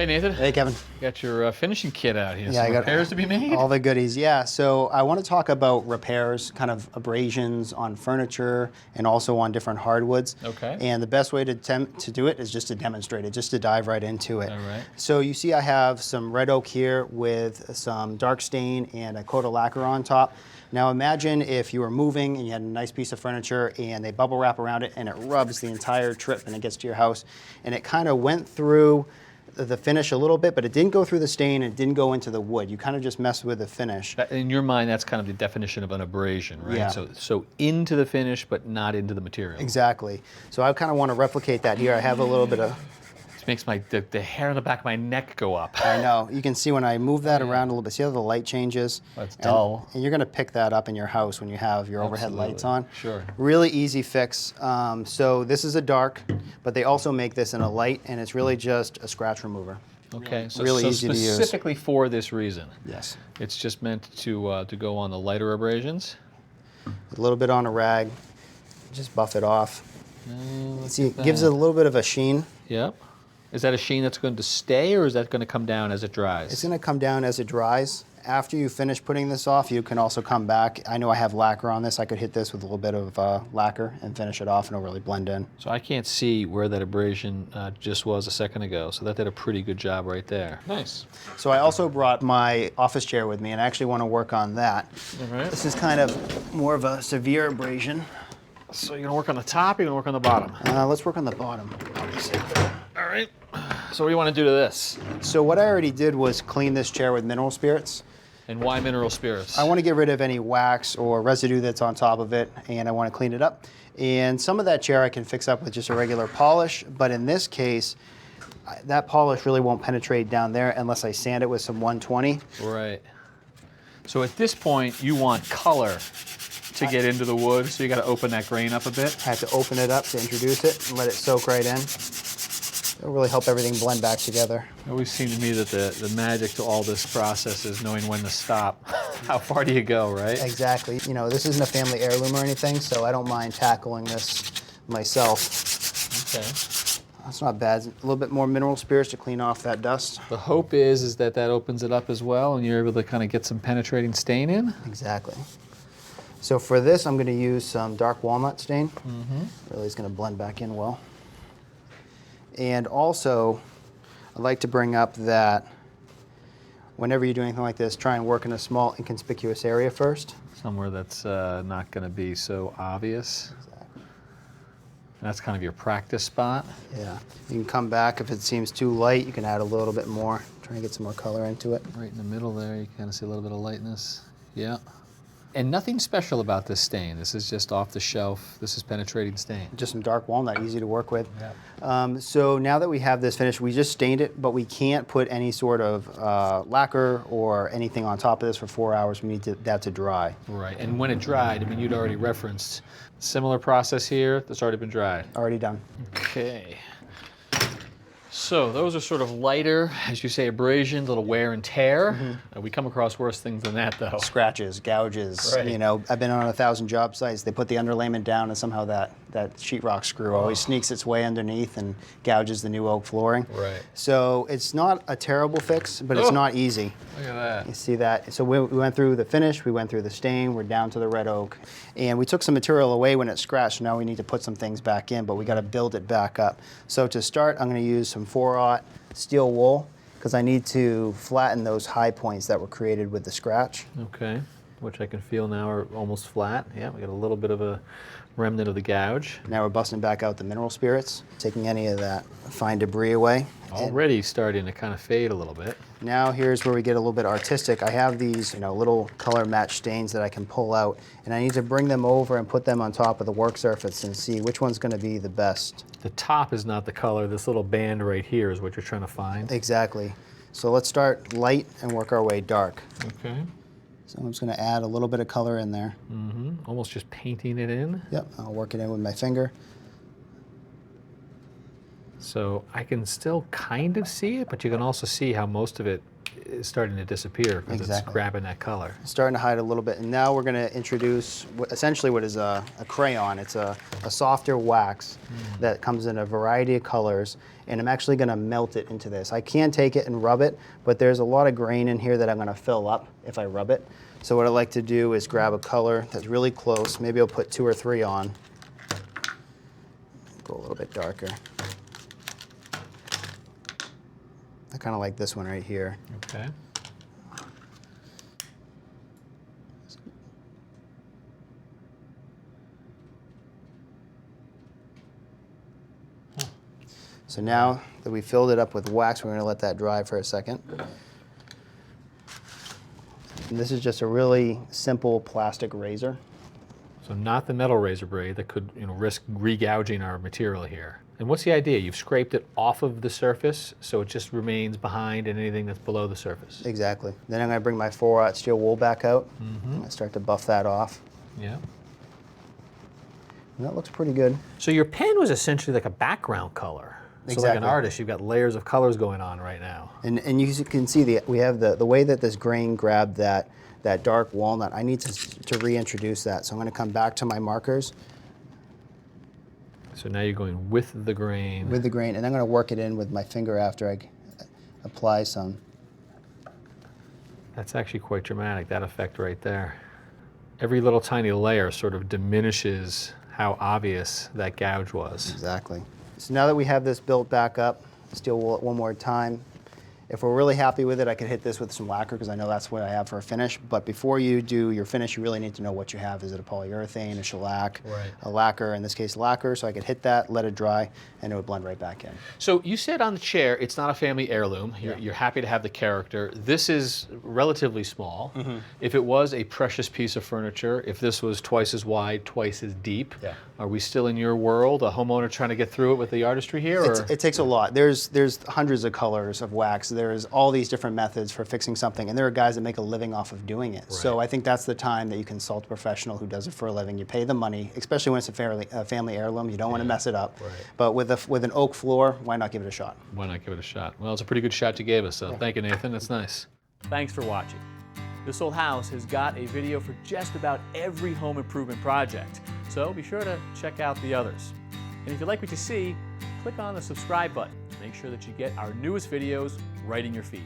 Hey, Nathan. Hey, Kevin. Got your finishing kit out here. Yeah, Some I got repairs to be made? all the goodies. Yeah, so I want to talk about repairs, kind of abrasions on furniture and also on different hardwoods. Okay. And the best way to do it is just to demonstrate it, just to dive right into it. All right. So you see I have some red oak here with some dark stain and a coat of lacquer on top. Now imagine if you were moving and you had a nice piece of furniture and they bubble wrap around it and it rubs the entire trip and it gets to your house, and it kind of went through the finish a little bit, but it didn't go through the stain, it didn't go into the wood. You kind of just messed with the finish. In your mind, that's kind of the definition of an abrasion, right? Yeah. So into the finish, but not into the material. Exactly. So I kind of want to replicate that here. I have a little bit of... This makes the hair on the back of my neck go up. I know. You can see when I move that around a little bit, see how the light changes? That's dull. And you're going to pick that up in your house when you have your overhead Absolutely. lights on. Sure. Really easy fix. So this is a dark, but they also make this in a light, and it's really just a scratch remover. Okay, so, really easy to use. Specifically for this reason. Yes. It's just meant to go on the lighter abrasions. A little bit on a rag, just buff it off. See, it gives that. it a little bit of a sheen. Yep. Is that a sheen that's going to stay, or is that going to come down as it dries? It's going to come down as it dries. After you finish putting this off, you can also come back. I know I have lacquer on this. I could hit this with a little bit of lacquer and finish it off, and it'll really blend in. So I can't see where that abrasion just was a second ago, so that did a pretty good job right there. Nice. So I also brought my office chair with me, and I actually want to work on that. All right. This is kind of more of a severe abrasion. So you're going to work on the top, or you're going to work on the bottom? Let's work on the bottom, obviously. All right. So what do you want to do to this? So what I already did was clean this chair with mineral spirits. And why mineral spirits? I want to get rid of any wax or residue that's on top of it, and I want to clean it up. And some of that chair I can fix up with just a regular polish, but in this case, that polish really won't penetrate down there unless I sand it with some 120. Right. So at this point, you want color to get into the wood, so you got to open that grain up a bit. I have to open it up to introduce it and let it soak right in. It'll really help everything blend back together. It always seemed to me that the magic to all this process is knowing when to stop. How far do you go, right? Exactly. You know, this isn't a family heirloom or anything, so I don't mind tackling this myself. Okay. That's not bad. A little bit more mineral spirits to clean off that dust. The hope is that opens it up as well, and you're able to kind of get some penetrating stain in. Exactly. So for this, I'm going to use some dark walnut stain. Really is going to blend back in well. And also, I'd like to bring up that whenever you do anything like this, try and work in a small, inconspicuous area first. Somewhere that's not going to be so obvious. Exactly. And that's kind of your practice spot. Yeah. You can come back if it seems too light. You can add a little bit more. Try and get some more color into it. Right in the middle there, you kind of see a little bit of lightness. Yeah. And nothing special about this stain. This is just off the shelf. This is penetrating stain. Just some dark walnut, easy to work with. Yeah. So now that we have this finished, we just stained it, but we can't put any sort of lacquer or anything on top of this for 4 hours. We need that to dry. Right. And when it dried, I mean, you'd already referenced similar process here that's already been dried. Already done. Okay. So those are sort of lighter, as you say, abrasion, little wear and tear. We come across worse things than that, though. Scratches, gouges. Right. You know, I've been on 1,000 job sites. They put the underlayment down, and somehow that sheetrock screw always sneaks its way underneath and gouges the new oak flooring. Right. So it's not a terrible fix, but it's not easy. Look at that. You see that? So we went through the finish, we went through the stain, we're down to the red oak. And we took some material away when it scratched. Now we need to put some things back in, but we got to build it back up. So to start, I'm going to use some 4/0 steel wool because I need to flatten those high points that were created with the scratch. Okay. Which I can feel now are almost flat. Yeah, we got a little bit of a remnant of the gouge. Now we're busting back out the mineral spirits, taking any of that fine debris away. Already starting to kind of fade a little bit. Now here's where we get a little bit artistic. I have these, little color match stains that I can pull out, and I need to bring them over and put them on top of the work surface and see which one's going to be the best. The top is not the color. This little band right here is what you're trying to find. Exactly. So let's start light and work our way dark. Okay. So I'm just going to add a little bit of color in there. Almost just painting it in. Yep, I'll work it in with my finger. So I can still kind of see it, but you can also see how most of it is starting to disappear because it's grabbing that color. It's starting to hide a little bit. And now we're going to introduce essentially what is a crayon. It's a softer wax that comes in a variety of colors. And I'm actually going to melt it into this. I can take it and rub it, but there's a lot of grain in here that I'm going to fill up if I rub it. So what I like to do is grab a color that's really close. Maybe I'll put 2 or 3 on. Go a little bit darker. I kind of like this one right here. Okay. So now that we filled it up with wax, we're going to let that dry for a second. And this is just a really simple plastic razor. So not the metal razor blade that could, risk regouging our material here. And what's the idea? You've scraped it off of the surface, so it just remains behind in anything that's below the surface. Exactly. Then I'm going to bring my 4/0 steel wool back out. I'm going to start to buff that off. Yeah. And that looks pretty good. So your pen was essentially like a background color. So like an artist, you've got layers of colors going on right now. And you can see we have the way that this grain grabbed that dark walnut. I need to reintroduce that. So I'm going to come back to my markers. So now you're going with the grain. With the grain, and I'm going to work it in with my finger after I apply some. That's actually quite dramatic, that effect right there. Every little tiny layer sort of diminishes how obvious that gouge was. Exactly. So now that we have this built back up, steel wool it one more time. If we're really happy with it, I could hit this with some lacquer because I know that's what I have for a finish. But before you do your finish, you really need to know what you have. Is it a polyurethane, a shellac, a lacquer? In this case, lacquer. So I could hit that, let it dry, and it would blend right back in. So you said on the chair, it's not a family heirloom. You're happy to have the character. This is relatively small. If it was a precious piece of furniture, if this was twice as wide, twice as deep, are we still in your world, a homeowner trying to get through it with the artistry here? Or? It takes a lot. There's hundreds of colors of wax. There's all these different methods for fixing something, and there are guys that make a living off of doing it. So I think that's the time that you consult a professional who does it for a living. You pay the money, especially when it's a family heirloom. You don't want to mess it up. But with an oak floor, why not give it a shot? Why not give it a shot? Well, it's a pretty good shot you gave us, so thank you, Nathan. That's nice. Thanks for watching. This Old House has got a video for just about every home improvement project, so be sure to check out the others. And if you like what you see, click on the subscribe button. Make sure that you get our newest videos right in your feed.